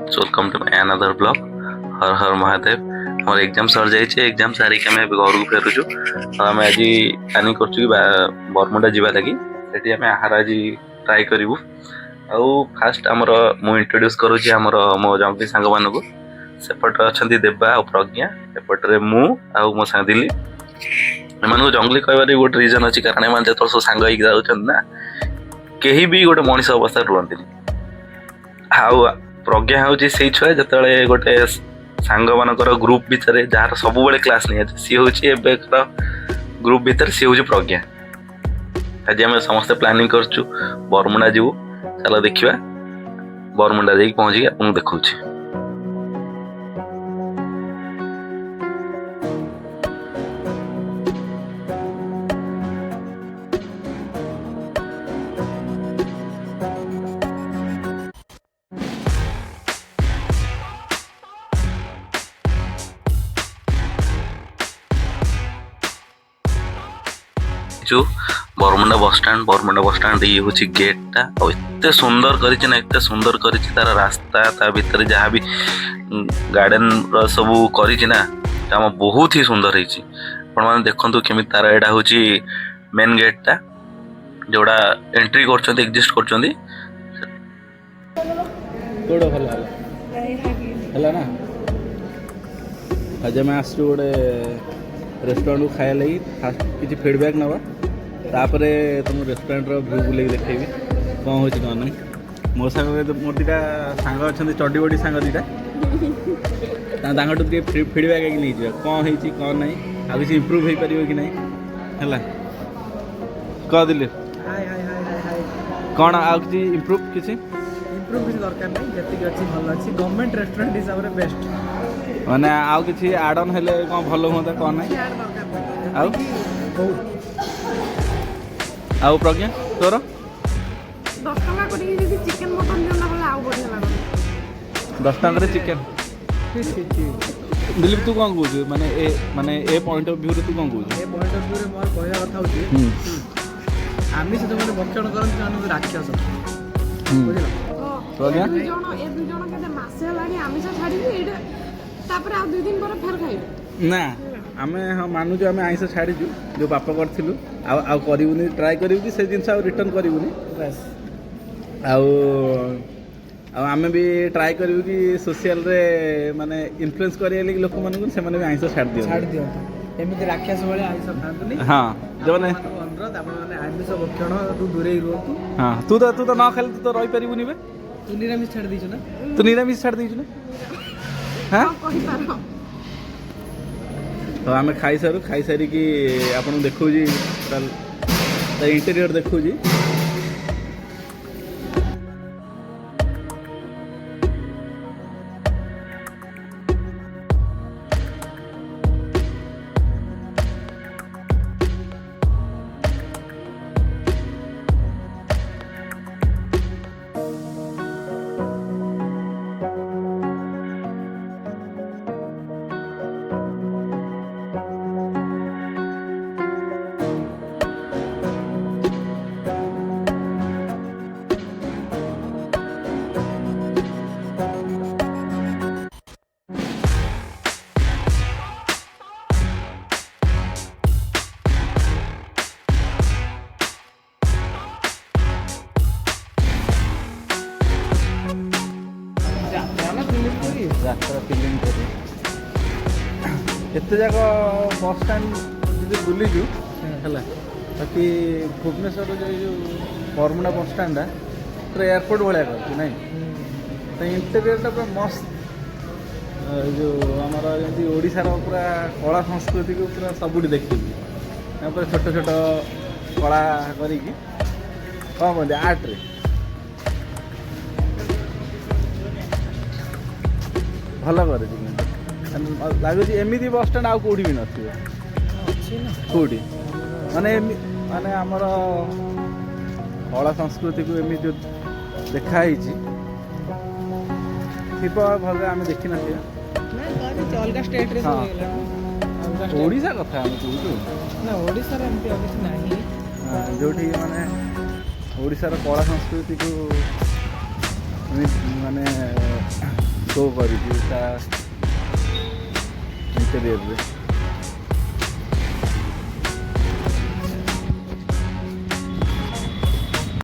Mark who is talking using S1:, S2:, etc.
S1: Welcome to my another blog. हर हर महादेव। मोर एग्जाम सर जाइए, एग्जाम सारिक आम घर को फेरुचु। आम आज प्लानिंग कर बरमुंडा जावा लगी से आम आहार आज ट्राए करूँ। आउ फास्ट आमर मु इंट्रोड्यूस करुच्ची आमर मो जंगली सांग मान को। सेपटे अच्छा देवा और प्रज्ञा, एपटे मु आउ मो सांग दिली। एम जंगली कहबार गोटे रिजन अच्छी, कारण एम जो सब सांग जाऊँ ना कहीं भी गोटे मनीष अवस्था रुहति। आउ प्रज्ञा हूँ से छुआ जो गोटे सांग मानकर ग्रुप भितर जार सब क्लास नहीं सी हूँ ग्रुप भितर सी हूँ प्रज्ञा। आज आम समस्त प्लानिंग करचु बरमुंडा जीवु। चलो देखा बरमुंडा जाइए पहुँची आपको देखा। जो बरमुंडा बस स्टैंड ये हूँ गेटा। और एत सुंदर करिछि ना, एत सुंदर करिछि तार रास्ता, ता भीतर जहाँ भी गार्डन सब करिछि ना काम बहुत ही सुंदर होइछि। आपण माने देखंतु केमि तार एडा हूँ मेन गेटा जोड़ा एंट्री करछन्ती एग्जिस्ट करछन्ती।
S2: तोड़ भला हला ना। आज मैं आसु गोटे रेस्टोरेंट को खाया लगी। फास्ट किसी फीडबैक नवा, तापरे तुम रेस्टोरेंट भ्यू बुले देखी कौन हो कौन ना। मो सांग मोर दीटा सांग अच्छा चड्डी बडी सांग दीटा फीडबैक आगे नहीं जाए कौन हो कौन ना आ किसी इम्प्रूव हो पार कि ना है कह दिले कौन आ किसी इम्प्रूव किसी
S3: दरकार नहीं जति अच्छी भल अच्छी गवर्नमेंट रेस्टोरेंट हिसाब से बेस्ट
S2: माने आउ किसी आड ऑन हेले कौन भल होता कौन ना आउ आउ प्रज्ञा तोर
S4: 10 टका करी यदि चिकन मटन दियना बोले आउ बढ़िया लागो।
S2: 10 टका चिकन दिलीप तू कौन कहू माने ए पॉइंट ऑफ व्यू रे तू कौन कहू?
S3: ए पॉइंट ऑफ व्यू रे मोर कहया कथा होची आमिष जो माने भक्षण करन माने राक्षस बुझिला।
S2: प्रज्ञा
S4: ए दुई जण केते मासे लानी आमिष छाडी एटा तापर आ 2 दिन पर फेर खाइबे
S2: ना। आमे हाँ मानुଛୁ आमे आइंस छाड़ीचु जो पाप करथिलु आउ करिवुनी ट्राई करिवु कि से जिंस आउ रिटर्न करिवुनी
S3: बस
S2: आमे भी ट्राई करिवु कि सोशल रे माने इन्फ्लुएंस करिया लागि लोक मानकु से माने भी आइंस छाड़ दियो
S3: एमिति राक्षस वाले आइंस खांतुनी।
S2: हां जो माने
S3: अनुरोध आपण माने आमिष भक्षण तू दूरे रहतु।
S2: हां तू तो न खाली तू तो रही परिबुनी बे।
S3: तू निरामिष छाड़ दीछु ना?
S2: तू निरामिष छाड़ दीछु ना? हां
S4: कहि पारो।
S2: तो आम खाई सारिकी आपन देखो इंटेरियर देखो। रास्ता फिलिंग कर एत जाक बस स्टैंड जी बुलीचु है बाकी भुवनेश्वर जो बरमुंडा बस स्टैंड पूरा एयरपोर्ट भाया कर ना इंटेरियर पूरा मस्त। जो आमर जमी ओडार पूरा कला संस्कृति को पूरा सबुठ देखी छोट छोट कला करी कौन कहते आर्ट्रे भल कर लगुच एमती बस स्टैंड आउ कौटी भी नौटी माने माने आमर कला संस्कृति को एमती जो देखाई भले आम देखी ना
S3: अलग स्टेट रे
S2: ओडिशा कथा आम कहूँ
S3: ना ओडिशा रे एमती किसी नाही
S2: जो माने ओडिशार कला संस्कृति को माने ଶୋ କରିଛି ତା ଇଣ୍ଟେରିୟରରେ।